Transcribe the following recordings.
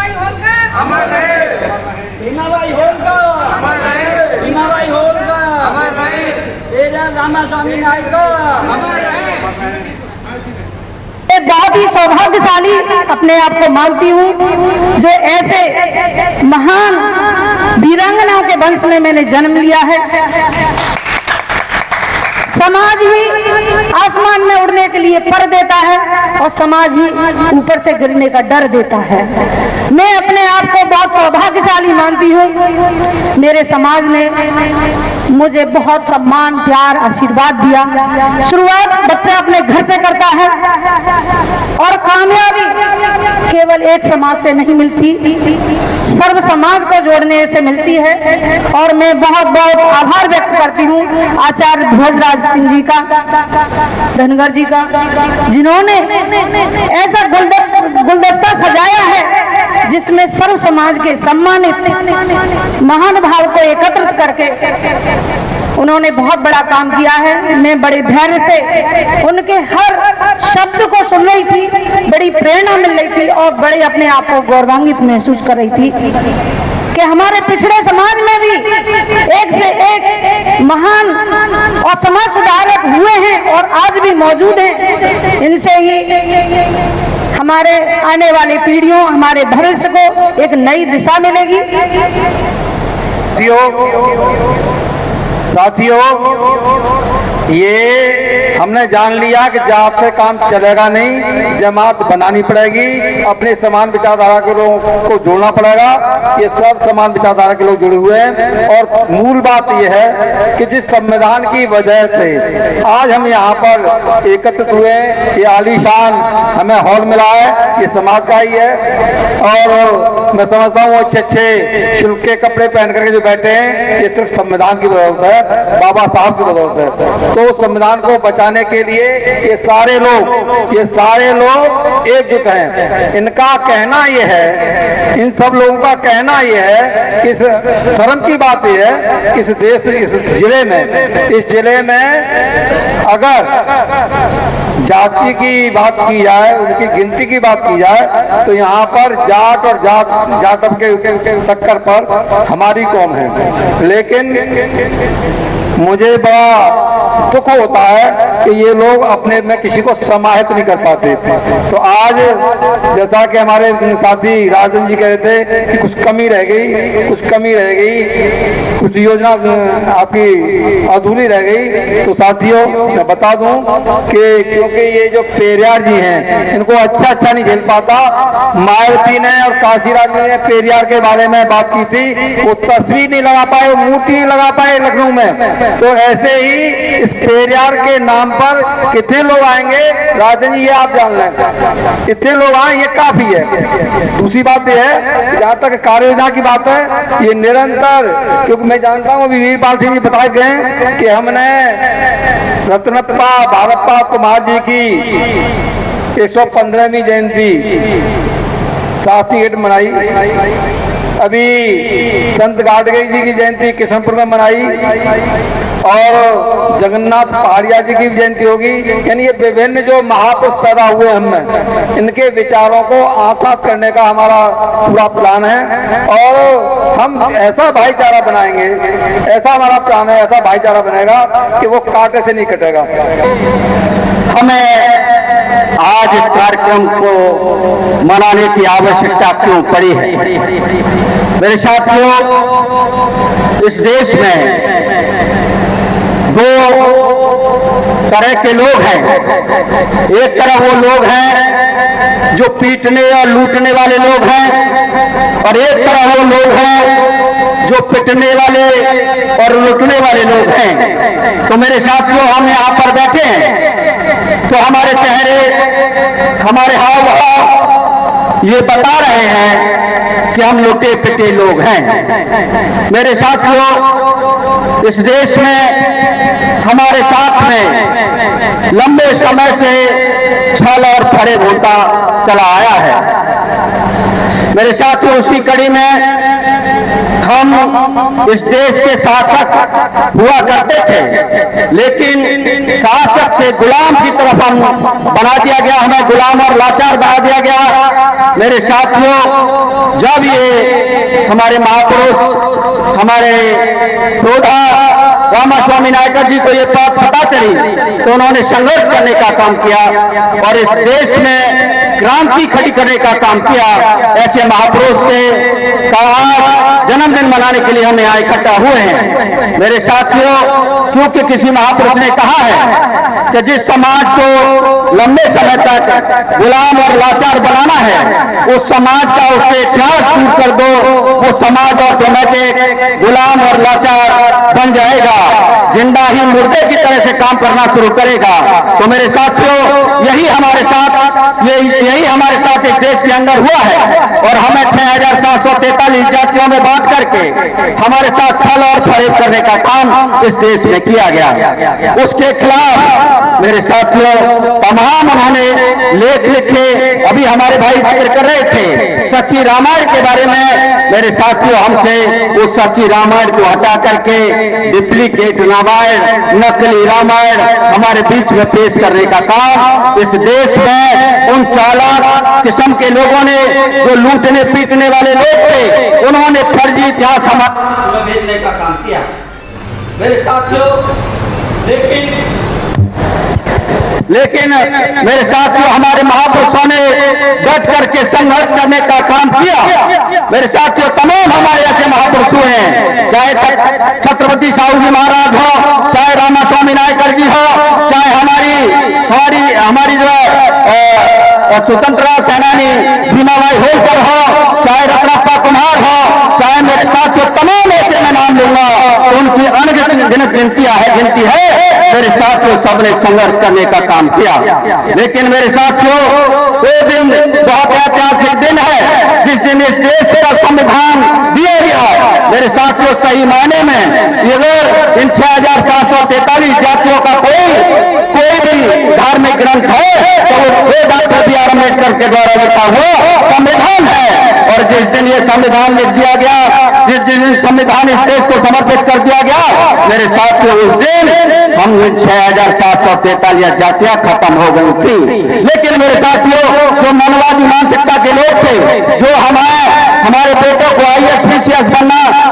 भीमाबाई होलकर अमर रहे, भीमाबाई होलकर अमर रहे, भीमाबाई होलकर अमर रहे, तेजा रामास्वामी नायकर अमर रहे। एक बहुत ही सौभाग्यशाली अपने आप को मानती हूँ जो ऐसे महान वीरांगनाओं के वंश में मैंने जन्म लिया है। समाज ही आसमान में उड़ने के लिए पर देता है और समाज ही ऊपर से गिरने का डर देता है। मैं अपने आप को बहुत सौभाग्यशाली मानती हूँ। मेरे समाज ने मुझे बहुत सम्मान, प्यार, आशीर्वाद दिया। शुरुआत बच्चा अपने घर से करता है और कामयाबी केवल एक समाज से नहीं मिलती, सर्व समाज को जोड़ने से मिलती है। और मैं बहुत बहुत आभार व्यक्त करती हूँ आचार्य भोजराज सिंह जी का, धनगर जी का, जिन्होंने ऐसा गुलदस्ता सजाया है जिसमें सर्व समाज के सम्मानित महान भाव को एकत्रित करके उन्होंने बहुत बड़ा काम किया है। मैं बड़े धैर्य से उनके हर शब्द को सुन रही थी, बड़ी प्रेरणा मिल रही थी और बड़े अपने आप को गौरवान्वित महसूस कर रही थी कि हमारे पिछड़े समाज में भी एक से एक महान और समाज सुधारक हुए हैं और आज भी मौजूद हैं। इनसे ही हमारे आने वाली पीढ़ियों, हमारे भविष्य को एक नई दिशा मिलेगी। साथियों, ये हमने जान लिया कि जात से काम चलेगा नहीं, जमात बनानी पड़ेगी, अपने समान विचारधारा के लोगों को जोड़ना पड़ेगा। ये सब समान विचारधारा के लोग जुड़े हुए हैं और मूल बात यह है कि जिस संविधान की वजह से आज हम यहाँ पर एकत्रित हुए, ये आलीशान हमें हॉल मिला है, ये समाज का ही है। और मैं समझता हूँ अच्छे अच्छे सिल्क के कपड़े पहन करके जो बैठे हैं, ये सिर्फ संविधान की बदौलत है, बाबा साहब की बदौलत है। तो संविधान को बचाने के लिए ये सारे लोग एकजुट हैं। इनका कहना ये है, इन सब लोगों का कहना ये है कि शर्म की बात ये है कि इस देश, इस जिले में अगर जाति की बात की जाए, उनकी गिनती की बात की जाए, तो यहाँ पर जाट और जाटव के टक्कर पर हमारी कौम है। लेकिन मुझे बड़ा दुख होता है कि ये लोग अपने में किसी को समाहित नहीं कर पाते। तो आज जैसा कि हमारे साथी राजन जी कह रहे थे कि कुछ कमी रह गई, कुछ योजना आपकी अधूरी रह गई। तो साथियों, मैं बता दूं कि क्योंकि ये जो पेरियार जी हैं, इनको अच्छा नहीं झेल पाता। मायावती ने और काशीराज ने पेरियार के बारे में बात की थी, वो तस्वीर नहीं लगा पाए, मूर्ति नहीं लगा पाए लखनऊ में। तो ऐसे ही इस पेरियार के नाम पर कितने लोग आएंगे, राजन जी ये आप जान लें, कितने लोग आए ये काफी है। दूसरी बात यह है, जहाँ तक कार्य योजना की बात है, ये निरंतर, क्योंकि मैं जानता हूँ वीरपाल सिंह जी बताए गए कि हमने रत्नप्पा भारतप्पा कुमार जी की 115वीं जयंती शास्त्री गेट मनाई, अभी संत गाडगे जी की जयंती किशनपुर में मनाई और जगन्नाथ पहाड़िया जी की जयंती होगी। यानी ये विभिन्न जो महापुरुष पैदा हुए हम, इनके विचारों को आत्मसात करने का हमारा पूरा प्लान है और हम ऐसा भाईचारा बनाएंगे, ऐसा हमारा प्लान है, ऐसा भाईचारा बनेगा कि वो कांटे से नहीं कटेगा। हमें आज इस कार्यक्रम को मनाने की आवश्यकता क्यों पड़ी है? मेरे साथियों, इस देश में दो तरह के लोग हैं। एक तरफ वो लोग हैं जो पीटने और लूटने वाले लोग हैं और एक तरफ वो लोग हैं जो पिटने वाले और लूटने वाले लोग हैं। तो मेरे साथियों, हम यहाँ पर बैठे हैं तो हमारे चेहरे, हमारे हाव भाव ये बता रहे हैं कि हम लुटे पिटे लोग हैं। मेरे साथियों, इस देश में हमारे साथ में लंबे समय से छल और फरेब होता चला आया है। मेरे साथियों, उसी कड़ी में हम इस देश के शासक हुआ करते थे, लेकिन शासक से गुलाम की तरफ हम बना दिया गया, हमें गुलाम और लाचार बना दिया गया। मेरे साथियों, जब ये हमारे महापुरुष हमारे क्रोधा रामास्वामी नायकर जी को ये बात पता चली तो उन्होंने संघर्ष करने का काम किया और इस देश में क्रांति खड़ी करने का काम किया। ऐसे महापुरुष के का जन्मदिन मनाने के लिए हम यहाँ इकट्ठा हुए हैं। मेरे साथियों, क्योंकि किसी महापुरुष ने कहा है कि जिस समाज को लंबे समय तक गुलाम और लाचार बनाना है, उस समाज का उससे इतिहास दूर कर दो, वो समाज ऑटोमेटिक गुलाम और लाचार बन जाएगा, जिंदा ही मुर्दे की तरह से काम करना शुरू करेगा। तो मेरे साथियों, यही हमारे साथ एक देश के अंदर हुआ है और हमें 6743 जातियों में बांट करके हमारे साथ छल और फरेब करने का काम इस देश में किया गया। उसके खिलाफ मेरे साथियों तमाम उन्होंने लेख लिखे। अभी हमारे भाई जिक्र कर रहे थे सच्ची रामायण के बारे में। मेरे साथियों, हमसे उस सच्ची रामायण को हटा करके डुप्लीकेट रामायण, नकली रामायण हमारे बीच में पेश करने का काम इस देश में उन चालाक किस्म के लोगों ने, जो लूटने पीटने वाले लोग थे, उन्होंने फर्जी इतिहास हमारे भेजने का काम किया। मेरे साथियों, लेकिन मेरे साथियों, हमारे महापुरुषों ने डट करके संघर्ष करने का काम किया। मेरे साथियों, तमाम हमारे ऐसे महापुरुष हुए हैं, चाहे छत्रपति साहू जी महाराज हो, चाहे रामास्वामी नायकर जी हो, चाहे हमारी जो स्वतंत्रता सेनानी भीमाबाई होलकर हो, चाहे रत्नप्पा कुमार हो, चाहे मेरे साथियों तमाम ऐसे मैं नाम लूंगा, उनकी अनगिनत गिनती है। मेरे साथियों, सबने संघर्ष करने का काम किया। लेकिन मेरे साथियों, वो दिन बहुत ऐतिहासिक दिन है जिस दिन इस देश का संविधान दिया गया। मेरे साथियों, सही मायने में अगर इन 6743 जातियों का कोई भी धार्मिक ग्रंथ है तो वो डॉक्टर बी आर अम्बेडकर के द्वारा लिखा हुआ संविधान है। और जिस दिन ये संविधान लिख दिया गया, जिस दिन संविधान इस देश को समर्पित कर दिया गया, मेरे साथियों उस दिन हम 6743 जातियां खत्म हो गई थी। लेकिन मेरे साथियों, जो मनवादी मानसिकता के लोग थे, जो हमारे बेटों को IAS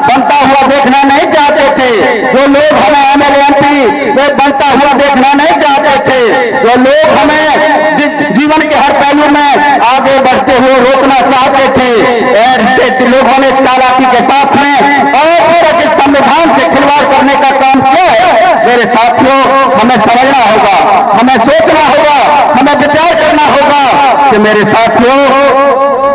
बनता हुआ देखना नहीं चाहते थे, जो लोग हमें MLA MP बनता हुआ देखना नहीं चाहते थे, जो लोग हमें जीवन के हर पहलू में आगे बढ़ते हुए रोकना चाहते थे, ऐसे लोगों ने चालाकी के साथ में और इस संविधान से खिलवाड़ करने का काम किया है। मेरे साथियों, हमें समझना होगा, हमें सोचना होगा, हमें विचार करना होगा कि मेरे साथियों,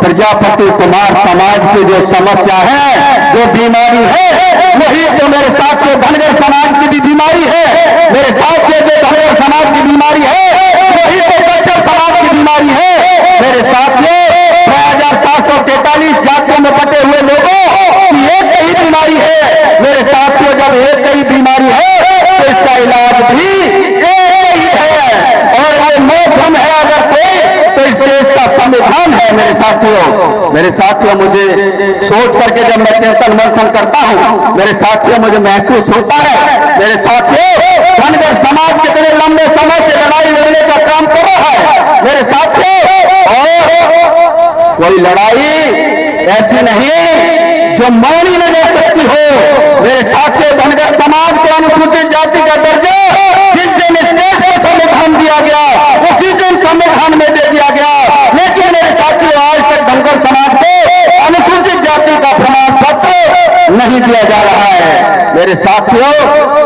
प्रजापति कुमार समाज की जो समस्या है, जो बीमारी है, वही तो मेरे साथियों धनगर समाज की भी बीमारी है। मेरे साथियों, जो धनगर समाज की बीमारी है, वही तो बच्चर समाज की बीमारी है। मेरे साथियों, 6743 जातियों में बटे हुए लोगों की एक ही बीमारी है। मेरे साथियों, जब एक ही बीमारी है तो इसका इलाज भी एक ही है और ये मौसम है अगर कोई तो इस देश का संविधान है। मेरे साथियों, मुझे सोच करके जब मैं चिंतन मंथन करता हूँ, मेरे साथियों मुझे महसूस होता है, मेरे साथियों धनगर समाज कितने लंबे समय से लड़ाई लड़ने का काम कर रहा है। मेरे साथियों, और कोई लड़ाई ऐसी नहीं जो मानी न जा सकती हो। मेरे साथियों, धनगर समाज को अनुसूचित जाति का दर्जा जिस दिन इस देश को संविधान दिया गया, उसी दिन संविधान में दे दिया गया। लेकिन मेरे साथियों, आज तक धनगर समाज को अनुसूचित जाति का प्रमाण पत्र नहीं दिया जा रहा है। मेरे साथियों,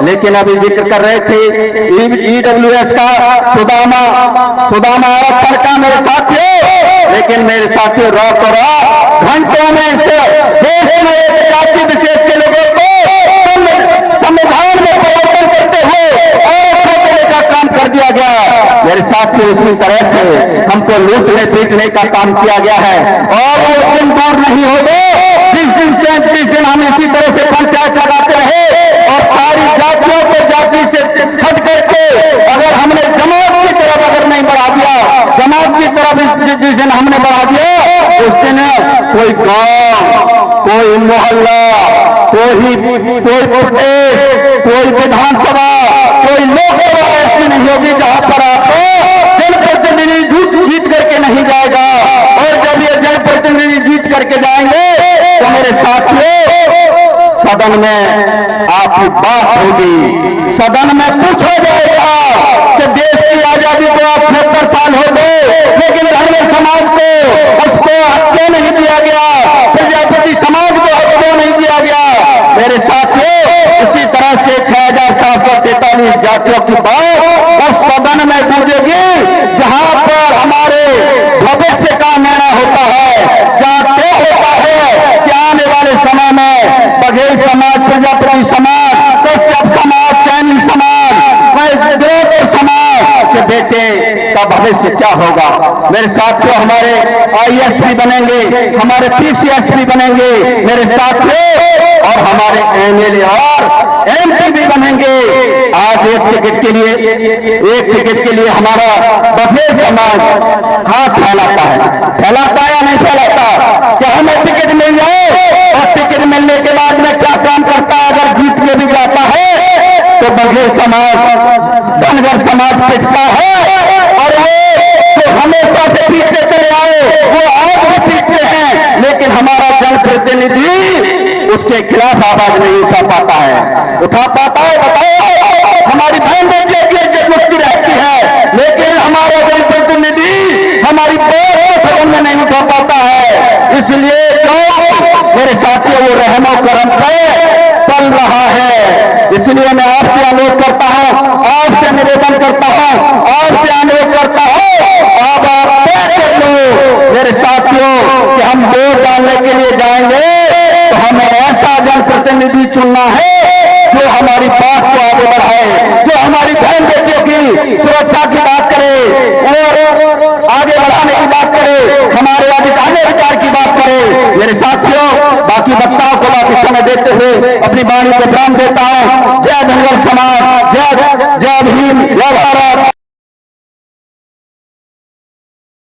लेकिन अभी जिक्र कर रहे थे EWS का सुदामा आरक्षण का। मेरे साथियों, लेकिन मेरे साथियों, घंटों में इस देश में एक जाति विशेष के लोगों को संविधान में परिवर्तन करते हुए और देने का काम कर दिया गया। मेरे साथियों, इसी तरह से हमको लूटने पीटने का काम किया गया है और वो दिन दूर नहीं होगा जिस दिन हम इसी तरह से पंचायत लगाते रहे और सारी जातियों को जाति से हट करके अगर हमने जमात की तरफ अगर नहीं बढ़ा दिया, जमात की तरफ जिस दिन हमने बढ़ा दिया, उस दिन कोई गांव, कोई मोहल्ला, कोई प्रदेश, कोई विधानसभा, कोई लोकसभा ऐसी नहीं होगी जहां पर आपको जनप्रतिनिधि जीत करके नहीं जाएगा। और जब ये जनप्रतिनिधि जीत करके जाएंगे तो मेरे साथियों सदन में आपकी बात होगी, सदन में पूछा जाएगा कि देश की आजादी को आप 70 साल हो गए, लेकिन धर्म समाज को उसको हक क्यों नहीं दिया गया, प्रजापति समाज को हक क्यों नहीं दिया गया। मेरे साथियों इसी तरह से 6743 जातियों की बात उस सदन में गूंजेगी जहां पर हमारे भविष्य का निर्णय होता है, जहां तय होता है कि आने वाले समय में बघेल समाज, प्रजापति समाज, कश्यप समाज, सैनी समाज, समाज के बेटे का भविष्य क्या होगा। मेरे साथियों हमारे ISP बनेंगे, हमारे PCSP बनेंगे मेरे साथियों, और हमारे MLA और MP भी बनेंगे। आज एक टिकट के लिए हमारा बघेल समाज हाथ फैलाता या नहीं फैलाता कि हमें टिकट मिल जाए, और टिकट मिलने के बाद में क्या काम करता है, अगर जीत के भी जाता है तो बघेल समाज, धनगर समाज पिछता है, और वो जो हमेशा से पीछे चले आए वो आज भी पीछते हैं, लेकिन हमारा जनप्रतिनिधि उसके खिलाफ आवाज नहीं उठा पाता है। बताओ हमारी बहन बेटियों की इज्जत मुक्ति रहती है, लेकिन हमारा जनप्रतिनिधि हमारी बात को सदन में नहीं उठा पाता है। इसलिए जो मेरे साथियों वो रहमो करम पे पल रहा है। इसलिए मैं आपसे अनुरोध करता हूं, आपसे निवेदन करता हूं, आपसे अनुरोध करता हूं, अब आप तय कर लो मेरे साथियों कि हम वोट डालने के लिए जाएंगे तो हमें ऐसा जनप्रतिनिधि चुनना है जो हमारी बात को आगे बढ़ाए, जो हमारी बहन बेटियों की सुरक्षा की बात करे और आगे बढ़ाने की बात करे, हमारे अधिकार की बात करे। मेरे साथियों बाकी वक्ताओं को बाकी समय देते हुए अपनी वाणी को विराम देता हूं।